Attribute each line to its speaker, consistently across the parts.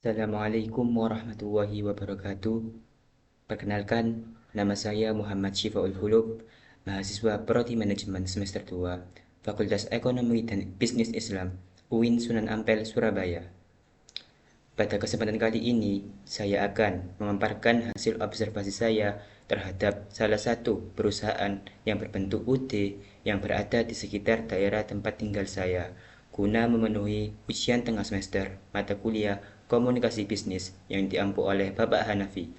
Speaker 1: Assalamualaikum warahmatullahi wabarakatuh. Perkenalkan, nama saya Muhammad Syifaul Hulub, mahasiswa Prodi Manajemen semester 2, Fakultas Ekonomi dan Bisnis Islam, UIN Sunan Ampel, Surabaya. Pada kesempatan kali ini, saya akan memaparkan hasil observasi saya terhadap salah satu perusahaan yang berbentuk UT yang berada di sekitar daerah tempat tinggal saya, guna memenuhi ujian tengah semester mata kuliah Komunikasi Bisnis yang diampu oleh Bapak Hanafi.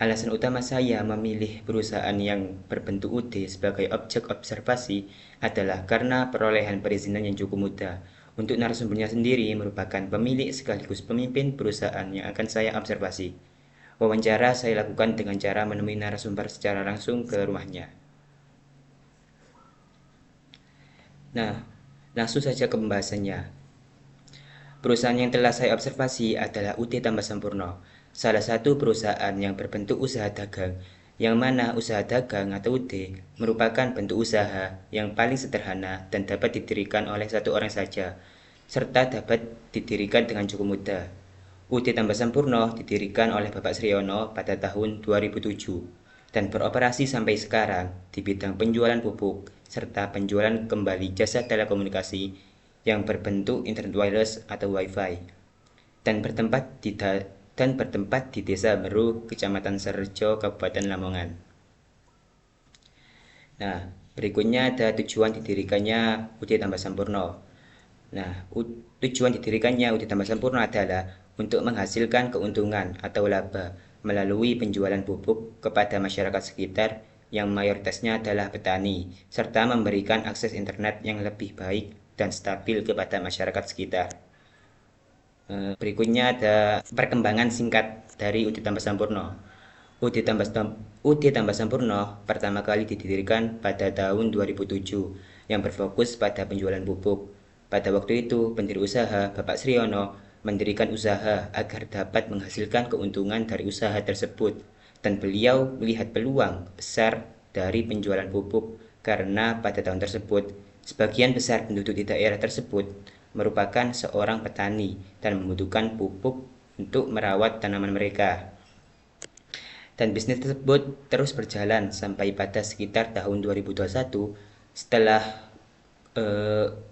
Speaker 1: Alasan utama saya memilih perusahaan yang berbentuk UT sebagai objek observasi adalah karena perolehan perizinan yang cukup mudah. Untuk narasumbernya sendiri merupakan pemilik sekaligus pemimpin perusahaan yang akan saya observasi. Wawancara saya lakukan dengan cara menemui narasumber secara langsung ke rumahnya. Nah, langsung saja ke pembahasannya. Perusahaan yang telah saya observasi adalah UT Tambah Sampurno, salah satu perusahaan yang berbentuk usaha dagang, yang mana usaha dagang atau UT merupakan bentuk usaha yang paling sederhana dan dapat didirikan oleh satu orang saja, serta dapat didirikan dengan cukup mudah. UT Tambah Sampurno didirikan oleh Bapak Sriono pada tahun 2007 dan beroperasi sampai sekarang di bidang penjualan pupuk serta penjualan kembali jasa telekomunikasi yang berbentuk internet wireless atau Wi-Fi dan bertempat di Desa Meru, Kecamatan Serejo, Kabupaten Lamongan. Nah, berikutnya ada tujuan didirikannya UT Tambah Sampurno. Nah, tujuan didirikannya UT Tambah Sampurno adalah untuk menghasilkan keuntungan atau laba melalui penjualan pupuk kepada masyarakat sekitar yang mayoritasnya adalah petani, serta memberikan akses internet yang lebih baik dan stabil kepada masyarakat sekitar. Berikutnya ada perkembangan singkat dari UT Tambah Sampurno. UT Tambah Sampurno pertama kali didirikan pada tahun 2007 yang berfokus pada penjualan pupuk. Pada waktu itu, pendiri usaha Bapak Sriono mendirikan usaha agar dapat menghasilkan keuntungan dari usaha tersebut dan beliau melihat peluang besar dari penjualan pupuk karena pada tahun tersebut sebagian besar penduduk di daerah tersebut merupakan seorang petani dan membutuhkan pupuk untuk merawat tanaman mereka. Dan bisnis tersebut terus berjalan sampai pada sekitar tahun 2021 setelah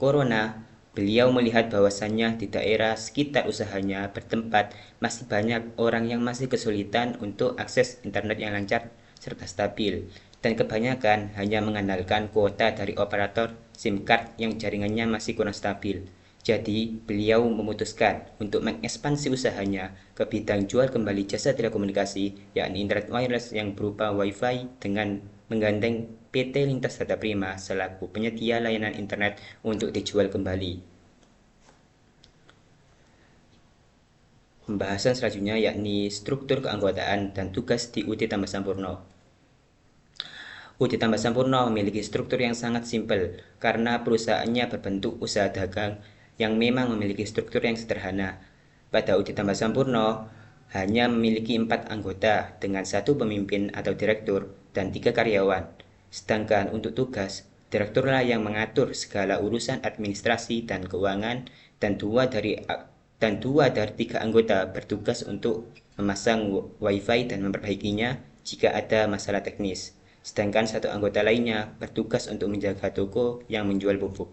Speaker 1: Corona. Beliau melihat bahwasannya di daerah sekitar usahanya bertempat masih banyak orang yang masih kesulitan untuk akses internet yang lancar serta stabil dan kebanyakan hanya mengandalkan kuota dari operator SIM card yang jaringannya masih kurang stabil. Jadi, beliau memutuskan untuk mengekspansi usahanya ke bidang jual kembali jasa telekomunikasi, yakni internet wireless yang berupa Wi-Fi dengan menggandeng PT Lintas Data Prima selaku penyedia layanan internet untuk dijual kembali. Pembahasan selanjutnya yakni struktur keanggotaan dan tugas di UT Tambah Sampurno. UT Tambah Sampurno memiliki struktur yang sangat simpel karena perusahaannya berbentuk usaha dagang yang memang memiliki struktur yang sederhana. Pada UT Tambah Sampurno hanya memiliki 4 anggota dengan 1 pemimpin atau direktur dan 3 karyawan. Sedangkan untuk tugas, direkturlah yang mengatur segala urusan administrasi dan keuangan dan dua dari 3 anggota bertugas untuk memasang Wi-Fi dan memperbaikinya jika ada masalah teknis. Sedangkan 1 anggota lainnya bertugas untuk menjaga toko yang menjual pupuk.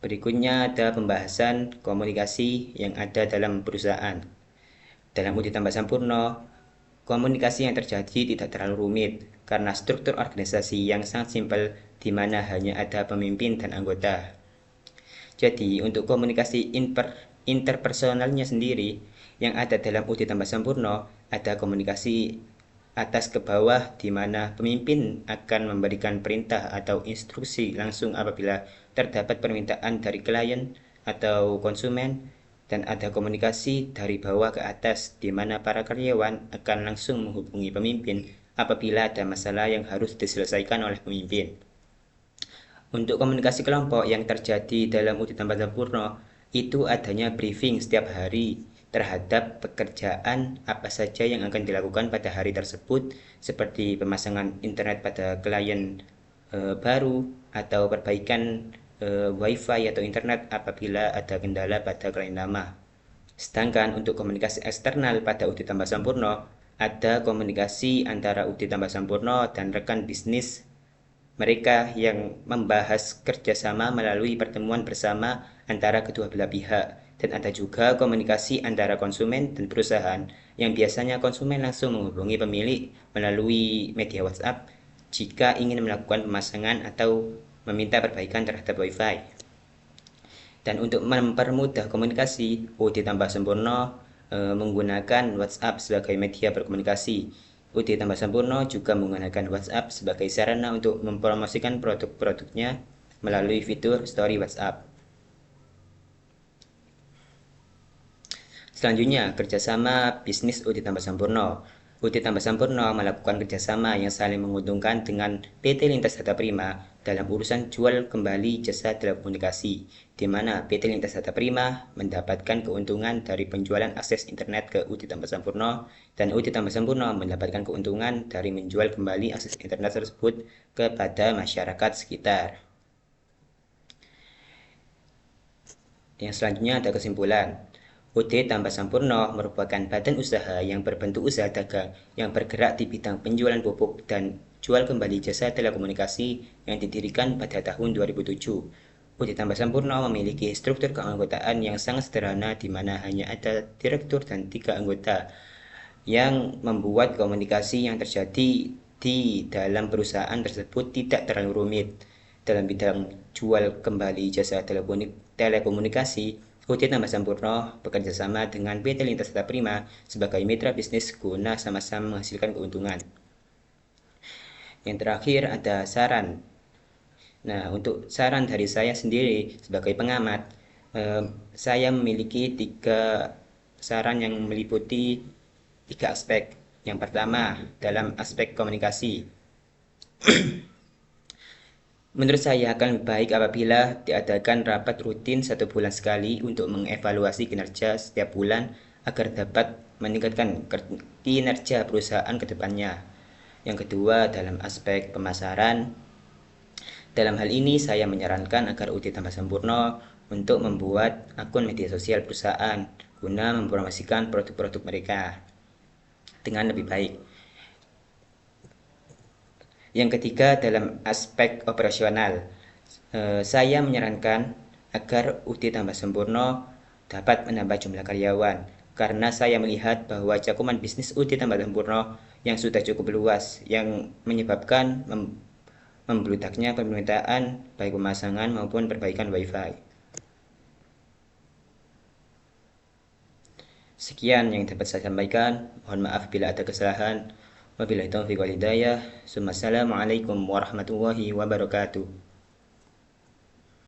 Speaker 1: Berikutnya ada pembahasan komunikasi yang ada dalam perusahaan. Dalam UT Tambah Sampurno, komunikasi yang terjadi tidak terlalu rumit karena struktur organisasi yang sangat simpel di mana hanya ada pemimpin dan anggota. Jadi, untuk komunikasi interpersonalnya sendiri yang ada dalam UT Tambah Sampurno, ada komunikasi atas ke bawah di mana pemimpin akan memberikan perintah atau instruksi langsung apabila terdapat permintaan dari klien atau konsumen, dan ada komunikasi dari bawah ke atas di mana para karyawan akan langsung menghubungi pemimpin apabila ada masalah yang harus diselesaikan oleh pemimpin. Untuk komunikasi kelompok yang terjadi dalam UT Tambah Sampurno itu adanya briefing setiap hari terhadap pekerjaan apa saja yang akan dilakukan pada hari tersebut, seperti pemasangan internet pada klien baru atau perbaikan Wi-Fi atau internet apabila ada kendala pada klien lama. Sedangkan untuk komunikasi eksternal pada UT Tambah Sampurno, ada komunikasi antara UT Tambah Sampurno dan rekan bisnis mereka yang membahas kerjasama melalui pertemuan bersama antara kedua belah pihak. Dan ada juga komunikasi antara konsumen dan perusahaan, yang biasanya konsumen langsung menghubungi pemilik melalui media WhatsApp jika ingin melakukan pemasangan atau meminta perbaikan terhadap Wi-Fi. Dan untuk mempermudah komunikasi, UT Tambah Sampurno menggunakan WhatsApp sebagai media berkomunikasi. UT Tambah Sampurno juga menggunakan WhatsApp sebagai sarana untuk mempromosikan produk-produknya melalui fitur Story WhatsApp. Selanjutnya, kerjasama bisnis UT Tambah Sampurno. UT Tambah Sampurno melakukan kerjasama yang saling menguntungkan dengan PT Lintas Data Prima dalam urusan jual kembali jasa telekomunikasi, di mana PT Lintas Data Prima mendapatkan keuntungan dari penjualan akses internet ke UT Tambah Sampurno, dan UT Tambah Sampurno mendapatkan keuntungan dari menjual kembali akses internet tersebut kepada masyarakat sekitar. Yang selanjutnya ada kesimpulan. UT Tambah Sampurno merupakan badan usaha yang berbentuk usaha dagang yang bergerak di bidang penjualan pupuk dan jual kembali jasa telekomunikasi yang didirikan pada tahun 2007. UT Tambah Sampurno memiliki struktur keanggotaan yang sangat sederhana, di mana hanya ada direktur dan 3 anggota, yang membuat komunikasi yang terjadi di dalam perusahaan tersebut tidak terlalu rumit. Dalam bidang jual kembali jasa telekomunikasi, UT Tambah Sampurno bekerja sama dengan PT Lintas Data Prima sebagai mitra bisnis guna sama-sama menghasilkan keuntungan. Yang terakhir ada saran. Nah, untuk saran dari saya sendiri sebagai pengamat, saya memiliki 3 saran yang meliputi 3 aspek. Yang pertama, dalam aspek komunikasi. Menurut saya akan lebih baik apabila diadakan rapat rutin 1 bulan sekali untuk mengevaluasi kinerja setiap bulan agar dapat meningkatkan kinerja perusahaan ke depannya. Yang kedua, dalam aspek pemasaran. Dalam hal ini saya menyarankan agar UT Tambah Sampurno untuk membuat akun media sosial perusahaan guna mempromosikan produk-produk mereka dengan lebih baik. Yang ketiga, dalam aspek operasional, saya menyarankan agar UT Tambah Sampurno dapat menambah jumlah karyawan, karena saya melihat bahwa cakupan bisnis UT Tambah Sampurno yang sudah cukup luas, yang menyebabkan membludaknya permintaan baik pemasangan maupun perbaikan Wi-Fi. Sekian yang dapat saya sampaikan. Mohon maaf bila ada kesalahan. Wabillahi taufiq wal hidayah. Assalamualaikum warahmatullahi wabarakatuh.